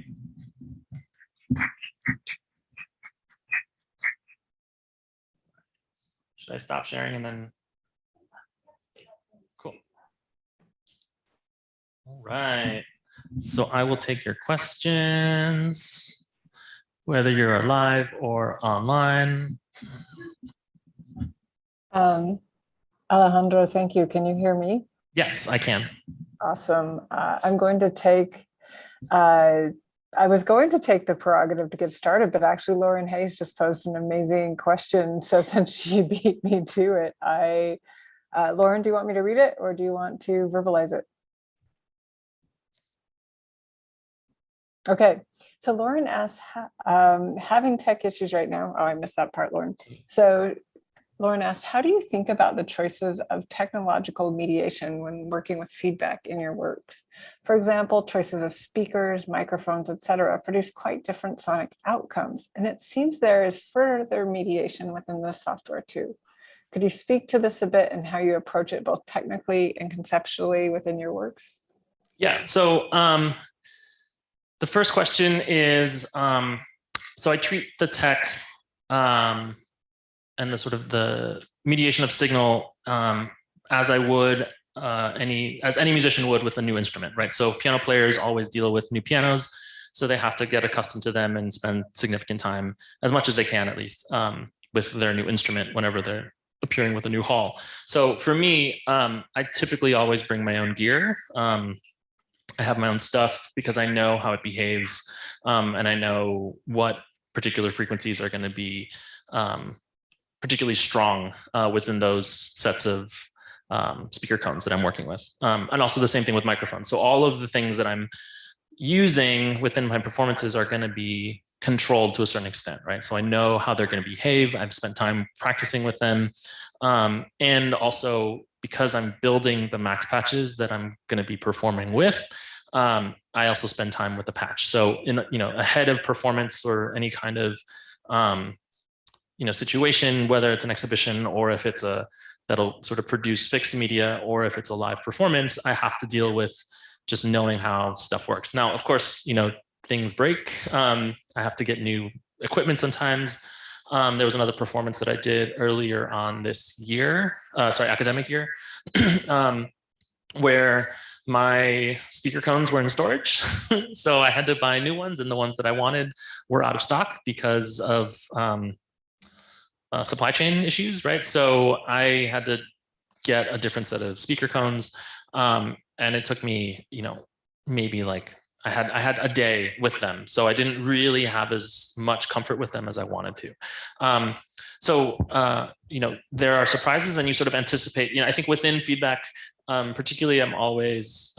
Should I stop sharing and then? Cool. All right. So I will take your questions, whether you're live or online. Alejandro, thank you. Can you hear me? Yes, I can. Awesome. I'm going to take, I was going to take the prerogative to get started, but actually Lauren Hayes just posed an amazing question. So since she beat me to it, Lauren, do you want me to read it or do you want to verbalize it? Okay, so Lauren asks, having tech issues right now. Oh, I missed that part, Lauren. So Lauren asked, how do you think about the choices of technological mediation when working with feedback in your works? For example, choices of speakers, microphones, etc., produce quite different sonic outcomes. And it seems there is further mediation within this software too. Could you speak to this a bit and how you approach it both technically and conceptually within your works? Yeah, so the first question is, so I treat the tech and the sort of the mediation of signal as I would as any musician would with a new instrument, right? So piano players always deal with new pianos, so they have to get accustomed to them and spend significant time, as much as they can at least, with their new instrument whenever they're appearing with a new hall. So for me, I typically always bring my own gear. I have my own stuff because I know how it behaves, and I know what particular frequencies are going to be particularly strong within those sets of speaker cones that I'm working with. And also the same thing with microphones. So all of the things that I'm using within my performances are going to be controlled to a certain extent, right? So I know how they're going to behave. I've spent time practicing with them. And also because I'm building the max patches that I'm going to be performing with, I also spend time with the patch. So ahead of performance or any kind of situation, whether it's an exhibition or if it's that'll sort of produce fixed media, or if it's a live performance, I have to deal with just knowing how stuff works. Now, of course, things break. I have to get new equipment sometimes. There was another performance that I did earlier on this year, academic year, where my speaker cones were in storage. So I had to buy new ones, and the ones that I wanted were out of stock because of supply chain issues, right? So I had to get a different set of speaker cones. And it took me, maybe like I had a day with them. So I didn't really have as much comfort with them as I wanted to. There are surprises, and you sort of anticipate, I think within feedback, particularly I'm always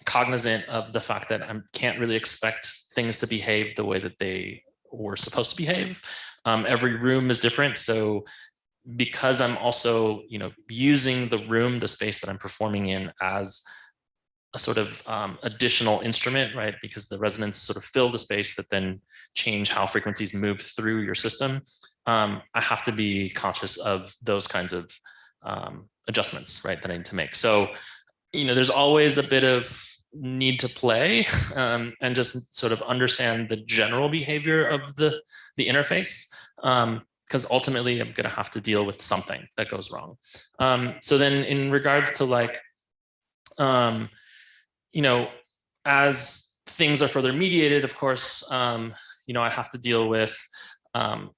cognizant of the fact that I can't really expect things to behave the way that they were supposed to behave. Every room is different. So because I'm also, using the room, the space that I'm performing in, as a sort of additional instrument, right? Because the resonance sort of fill the space that then change how frequencies move through your system. I have to be conscious of those kinds of adjustments, right, that I need to make. So, there's always a bit of need to play and just sort of understand the general behavior of the interface. Because ultimately I'm going to have to deal with something that goes wrong. So then in regards to like, as things are further mediated, of course, I have to deal with, and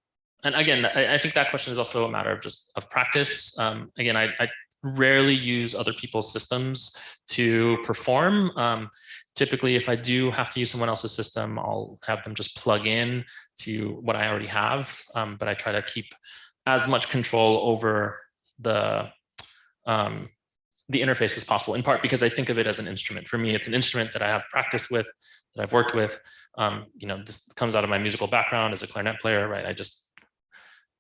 again, I think that question is also a matter of just of practice. Again, I rarely use other people's systems to perform. Typically, if I do have to use someone else's system, I'll have them just plug in to what I already have. But I try to keep as much control over the interface as possible, in part because I think of it as an instrument. For me, it's an instrument that I have practice with, that I've worked with. This comes out of my musical background as a clarinet player, right?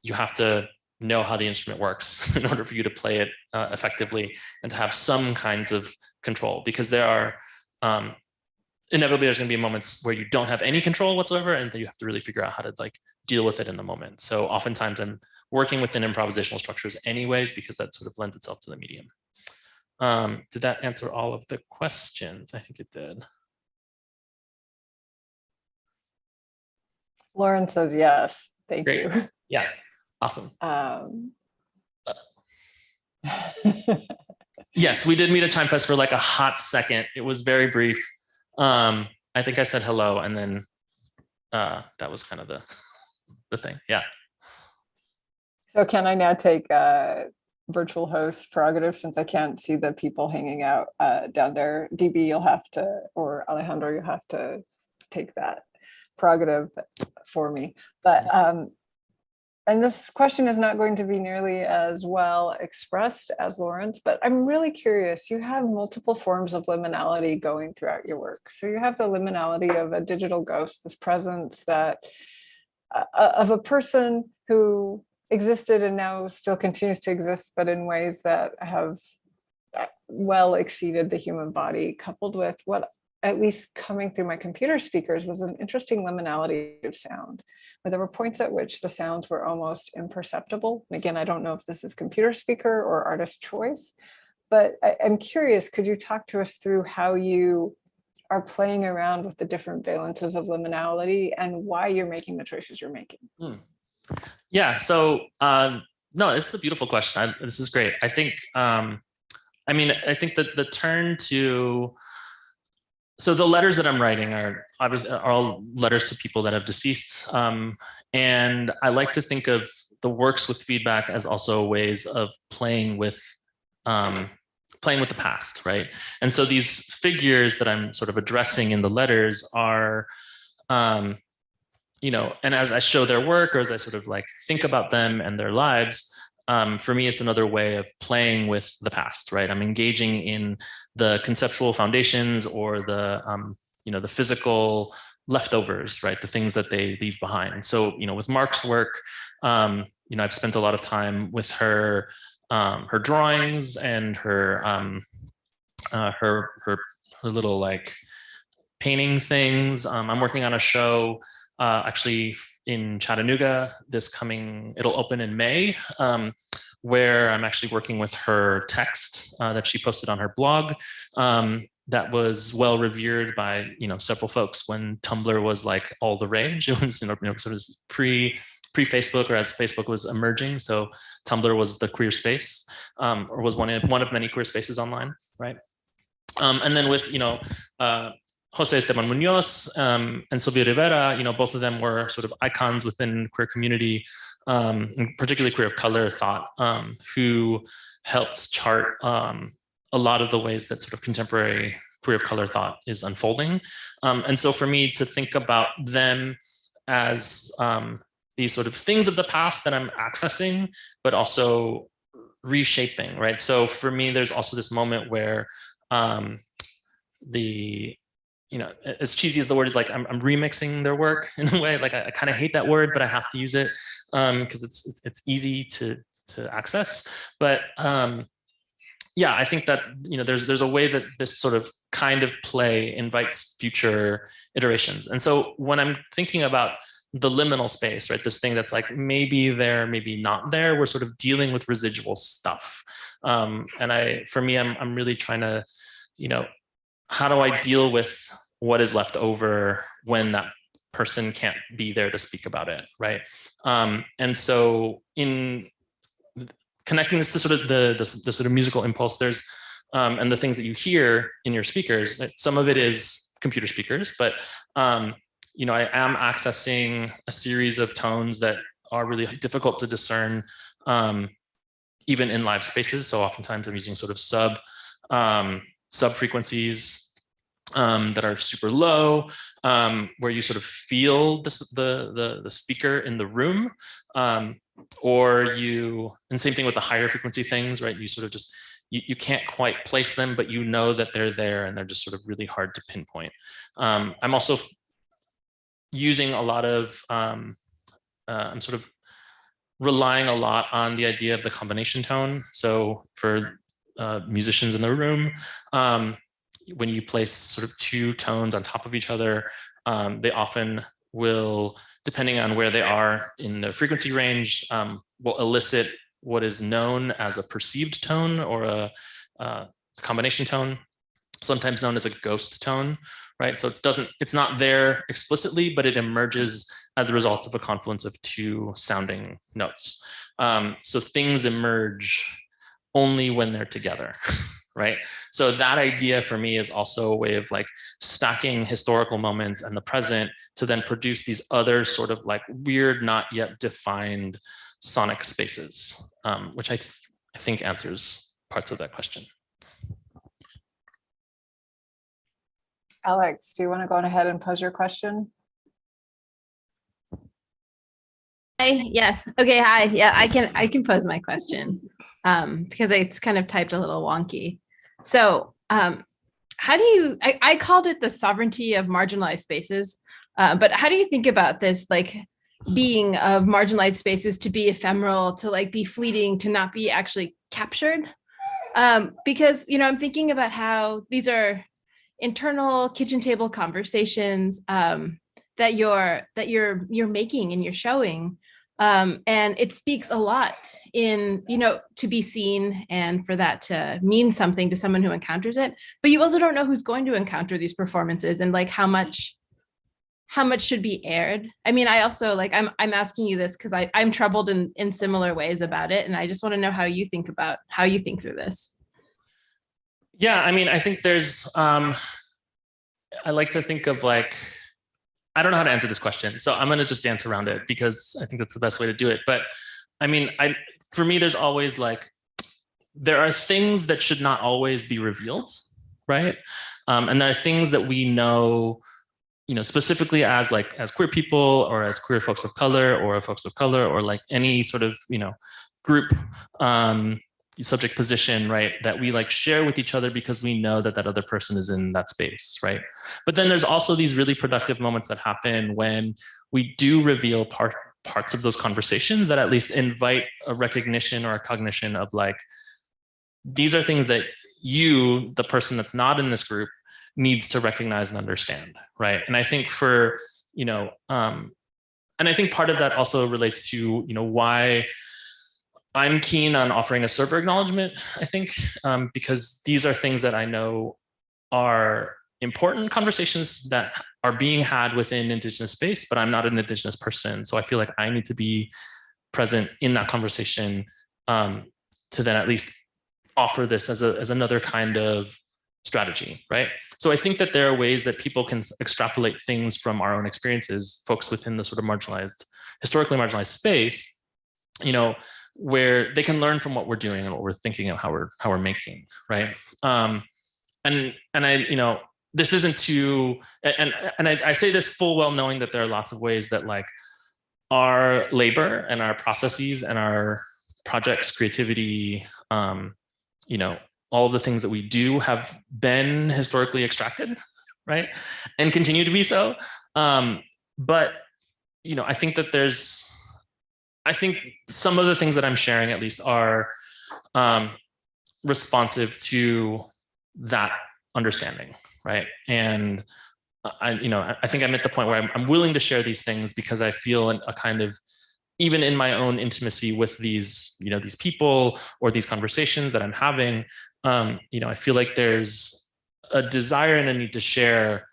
You have to know how the instrument works in order for you to play it effectively and to have some kinds of control, because there are, inevitably there's going to be moments where you don't have any control whatsoever, and then you have to really figure out how to like deal with it in the moment. So oftentimes I'm working within improvisational structures anyways, because that sort of lends itself to the medium. Did that answer all of the questions? I think it did. Lauren says yes. Thank you. Yeah, awesome. Yes, we did meet at Chime Fest for like a hot second. It was very brief. I think I said hello, and then that was kind of the thing. Yeah. So can I now take virtual host prerogative, since I can't see the people hanging out down there? DB, you'll have to, or Alejandro, you'll have to take that prerogative for me. But and this question is not going to be nearly as well expressed as Lauren's, but I'm really curious. You have multiple forms of liminality going throughout your work. So you have the liminality of a digital ghost, this presence that of a person who existed and now still continues to exist, but in ways that have well exceeded the human body, coupled with what, at least coming through my computer speakers, was an interesting liminality of sound, where there were points at which the sounds were almost imperceptible. And again, I don't know if this is computer speaker or artist choice, but I'm curious, could you talk to us through how you are playing around with the different valences of liminality and why you're making the choices you're making? Yeah, so no, this is a beautiful question. This is great. I think, I think that the turn to, so the letters that I'm writing are obviously are all letters to people that have deceased. And I like to think of the works with feedback as also ways of playing with the past, right? And so these figures that I'm sort of addressing in the letters are, and as I show their work, or as I sort of like think about them and their lives, for me, it's another way of playing with the past, right? I'm engaging in the conceptual foundations, or the, the physical leftovers, right? The things that they leave behind. And so, with Mark's work, I've spent a lot of time with her, her drawings and her little like painting things. I'm working on a show actually in Chattanooga it'll open in May, where I'm actually working with her text that she posted on her blog, that was well revered by several folks when Tumblr was like all the rage. It was sort of pre-Facebook, or as Facebook was emerging. So Tumblr was the queer space, or was one of many queer spaces online, right? And then with Jose Esteban Munoz and Silvia Rivera, both of them were sort of icons within queer community, and particularly queer of color thought, who helped chart a lot of the ways that sort of contemporary queer of color thought is unfolding. And so for me to think about them as these sort of things of the past that I'm accessing, but also reshaping, right? So for me, there's also this moment where as cheesy as the word is, like I'm remixing their work in a way. Like I kind of hate that word, but I have to use it because it's easy to access. But yeah, I think that there's a way that this sort of kind of play invites future iterations. And so when I'm thinking about the liminal space, right, this thing that's like maybe there, maybe not there, we're sort of dealing with residual stuff. And for me, I'm really trying to, how do I deal with what is left over when that person can't be there to speak about it, right? And so in connecting this to sort of the sort of musical impulse, there's and the things that you hear in your speakers, some of it is computer speakers, but I am accessing a series of tones that are really difficult to discern, even in live spaces. So oftentimes I'm using sort of sub frequencies that are super low, where you sort of feel the speaker in the room, and same thing with the higher frequency things, right? You sort of just, you can't quite place them, but you know that they're there and they're just sort of really hard to pinpoint. I'm also using a lot of, I'm sort of relying a lot on the idea of the combination tone. So for musicians in the room, when you place sort of two tones on top of each other, they often will, depending on where they are in the frequency range, will elicit what is known as a perceived tone or a combination tone, sometimes known as a ghost tone, right? So it's not there explicitly, but it emerges as the result of a confluence of two sounding notes. So things emerge only when they're together. Right. So that idea for me is also a way of like stacking historical moments and the present to then produce these other sort of like weird, not yet defined sonic spaces, which I think answers parts of that question. Alex, do you want to go on ahead and pose your question? Hi, yes. Okay, hi. Yeah, I can pose my question because it's kind of typed a little wonky. So how do you, I called it the sovereignty of marginalized spaces, but how do you think about this, like being of marginalized spaces to be ephemeral, to like be fleeting, to not be actually captured? Because, I'm thinking about how these are internal kitchen table conversations that you're making and you're showing. And it speaks a lot in, to be seen and for that to mean something to someone who encounters it, but you also don't know who's going to encounter these performances and like how much should be aired. I mean, I also like, I'm asking you this because I'm troubled in similar ways about it. And I just want to know how you think through this. Yeah, I mean, I think there's, I like to think of like, I don't know how to answer this question, so I'm going to just dance around it because I think that's the best way to do it. But I mean, for me, there's always like, there are things that should not always be revealed, right? And there are things that we know, specifically as queer people or as queer folks of color or like any sort of, group subject position, right, that we like share with each other because we know that that other person is in that space, right? But then there's also these really productive moments that happen when we do reveal parts of those conversations that at least invite a recognition or a cognition of like, these are things that you, the person that's not in this group, needs to recognize and understand, right? And I think and I think part of that also relates to, why I'm keen on offering a server acknowledgement, I think, because these are things that I know are important conversations that are being had within Indigenous space, but I'm not an Indigenous person. So I feel like I need to be present in that conversation to then at least offer this as another kind of strategy, right? So I think that there are ways that people can extrapolate things from our own experiences, folks within the sort of marginalized, historically marginalized space, you know, where they can learn from what we're doing and what we're thinking and how we're making, right? And I, you know, this isn't to, and I say this full well knowing that there are lots of ways that like our labor and our processes and our projects, creativity, you know, all of the things that we do have been historically extracted, right? And continue to be so. But, you know, I think that I think some of the things that I'm sharing at least are responsive to that understanding, right? And I think I'm at the point where I'm willing to share these things because I feel a kind of, even in my own intimacy with these, you know, these people or these conversations that I'm having, you know, I feel like there's a desire and a need to share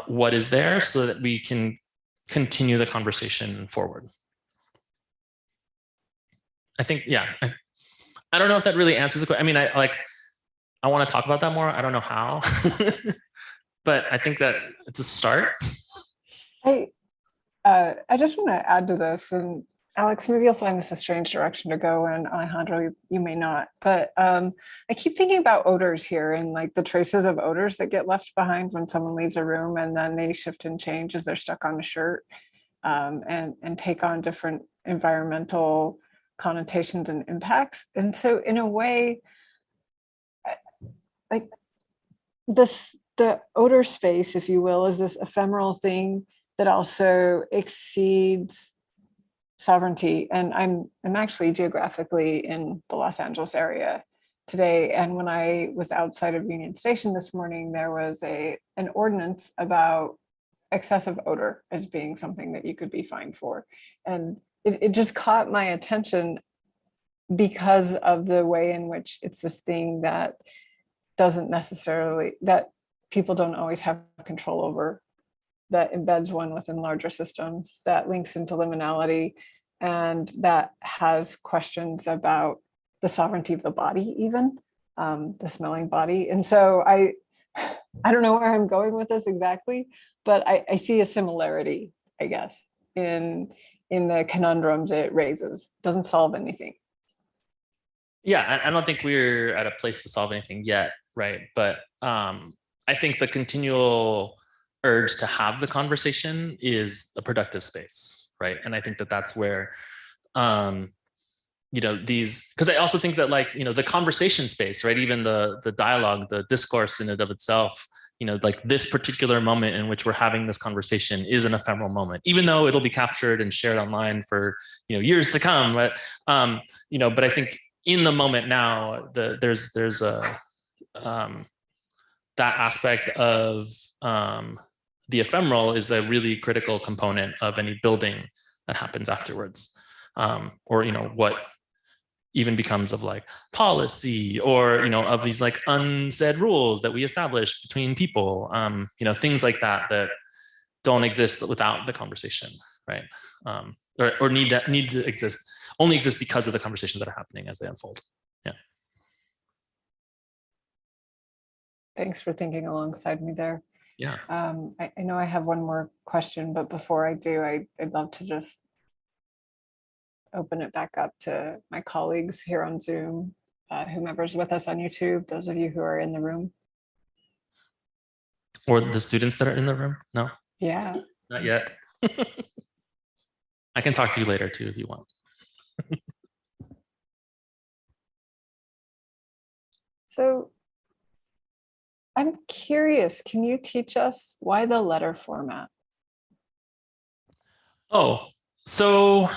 what is there so that we can continue the conversation forward. I think, yeah, I don't know if that really answers the question. I mean, I want to talk about that more. I don't know how, but I think that it's a start. I just want to add to this, and Alex, maybe you'll find this a strange direction to go, and Alejandro, you may not, but I keep thinking about odors here and like the traces of odors that get left behind when someone leaves a room and then they shift and change as they're stuck on a shirt, and take on different environmental connotations and impacts. And so in a way, like the odor space, if you will, is this ephemeral thing that also exceeds sovereignty. And I'm actually geographically in the Los Angeles area today. And when I was outside of Union Station this morning, there was an ordinance about excessive odor as being something that you could be fined for. And it just caught my attention because of the way in which it's this thing that that people don't always have control over, that embeds one within larger systems, that links into liminality, and that has questions about the sovereignty of the body, even the smelling body. And so I don't know where I'm going with this exactly, but I see a similarity, I guess, in the conundrums it raises. Doesn't solve anything. Yeah, I don't think we're at a place to solve anything yet, right? But I think the continual urge to have the conversation is a productive space, right? And I think that that's where, you know, because I also think that, like, you know, the conversation space, right? Even the dialogue, the discourse in and of itself, you know, like this particular moment in which we're having this conversation is an ephemeral moment, even though it'll be captured and shared online for, you know, years to come. But, you know, but I think in the moment now, there's a that aspect of the ephemeral is a really critical component of any building that happens afterwards, or, you know, what even becomes of like policy, or, you know, of these like unsaid rules that we establish between people, you know, things like that don't exist without the conversation, right? Or need to exist, only exist because of the conversations that are happening as they unfold. Yeah. Thanks for thinking alongside me there. Yeah. I know I have one more question, but before I do, I'd love to just open it back up to my colleagues here on Zoom, whomever's with us on YouTube, those of you who are in the room. Or the students that are in the room? No? Yeah. Not yet. I can talk to you later too if you want. So I'm curious, can you teach us why the letter format? Oh, so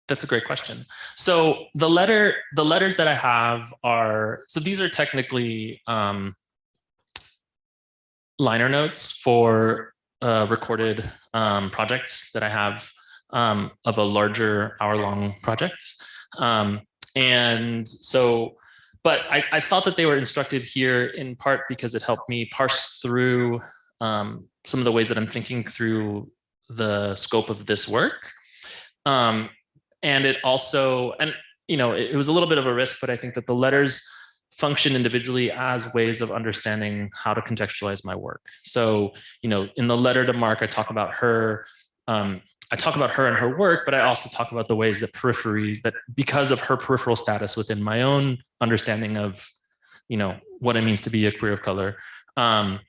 that's a great question. So the letters that I have are, so these are technically liner notes for recorded projects that I have of a larger hour-long project. And so but I thought that they were instructive here in part because it helped me parse through some of the ways that I'm thinking through the scope of this work. And it also, and it was a little bit of a risk, but I think that the letters function individually as ways of understanding how to contextualize my work. So, in the letter to Mark, I talk about her. I talk about her and her work, but I also talk about the ways that peripheries, that because of her peripheral status within my own understanding of, what it means to be a queer of color, I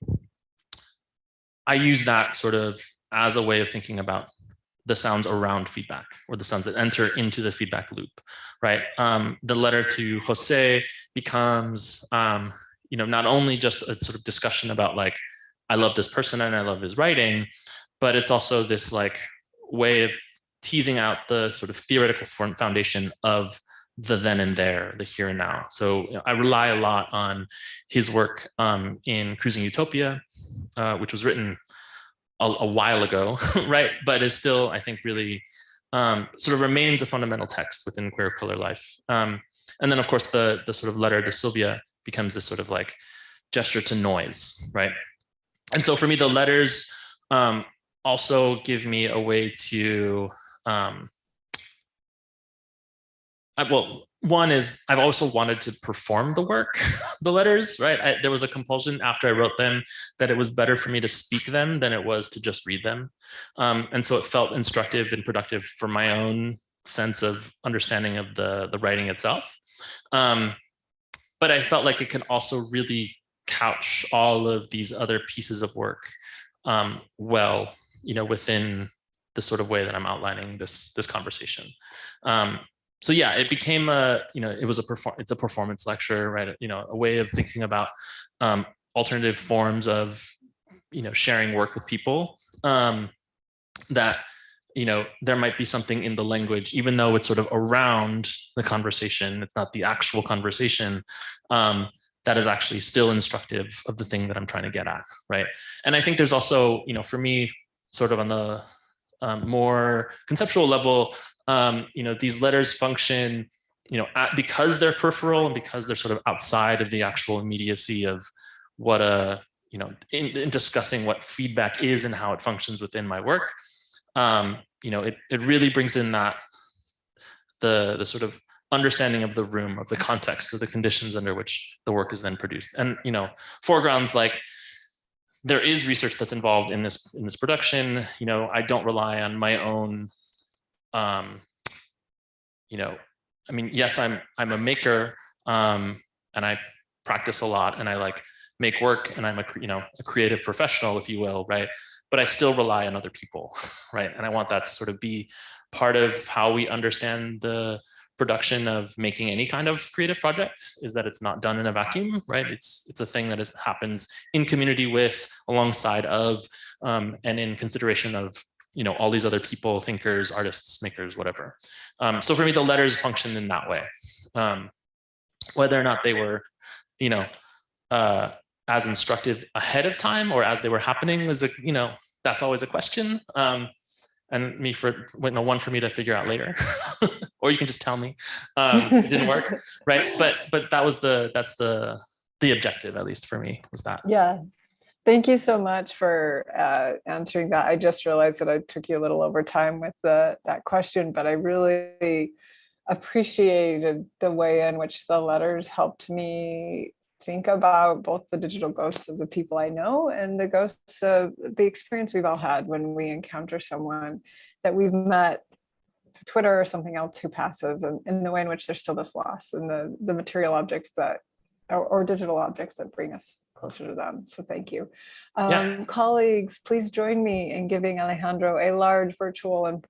use that sort of as a way of thinking about the sounds around feedback, or the sounds that enter into the feedback loop, right? The letter to Jose becomes, not only just a sort of discussion about like, I love this person and I love his writing, but it's also this like way of teasing out the sort of theoretical foundation of the then and there, the here and now. So I rely a lot on his work in Cruising Utopia, which was written a while ago, right? But is still, I think, really sort of remains a fundamental text within queer of color life. And then, of course, the sort of letter to Sylvia becomes this sort of like gesture to noise, right? And so for me, the letters also give me a way to, one is I've also wanted to perform the work, the letters, right? There was a compulsion after I wrote them that it was better for me to speak them than it was to just read them. And so it felt instructive and productive for my own sense of understanding of the writing itself. But I felt like it can also really couch all of these other pieces of work well, within the sort of way that I'm outlining this conversation. So yeah, it became it's a performance lecture, right? A way of thinking about alternative forms of, sharing work with people, that, there might be something in the language, even though it's sort of around the conversation, it's not the actual conversation, that is actually still instructive of the thing that I'm trying to get at, right? And I think there's also, for me, sort of on the more conceptual level, these letters function, because they're peripheral and because they're sort of outside of the actual immediacy of what in discussing what feedback is and how it functions within my work. It really brings in that the sort of understanding of the room, of the context, of the conditions under which the work is then produced. And foregrounds, like, there is research that's involved in this production. I don't rely on my own. Yes, I'm a maker, and I practice a lot, and I like make work, and I'm a creative professional, if you will, right? But I still rely on other people, right? And I want that to sort of be part of how we understand the production of making any kind of creative project, is that it's not done in a vacuum, right? It's a thing that happens in community with, alongside of, and in consideration of, all these other people, thinkers, artists, makers, whatever. So for me, the letters function in that way. Whether or not they were, as instructive ahead of time or as they were happening is that's always a question. And one for me to figure out later, or you can just tell me it didn't work, right? But that's the objective, at least for me, was that. Yeah. Thank you so much for answering that. I just realized that I took you a little over time with that question, but I really appreciated the way in which the letters helped me think about both the digital ghosts of the people I know and the ghosts of the experience we've all had when we encounter someone that we've met through Twitter or something else who passes, and in the way in which there's still this loss and the material objects that or digital objects that bring us closer to them. So thank you. Colleagues, please join me in giving Alejandro a large virtual and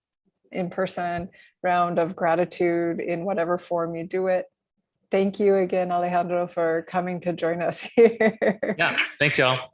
in-person round of gratitude in whatever form you do it. Thank you again, Alejandro, for coming to join us here. Yeah, thanks, y'all.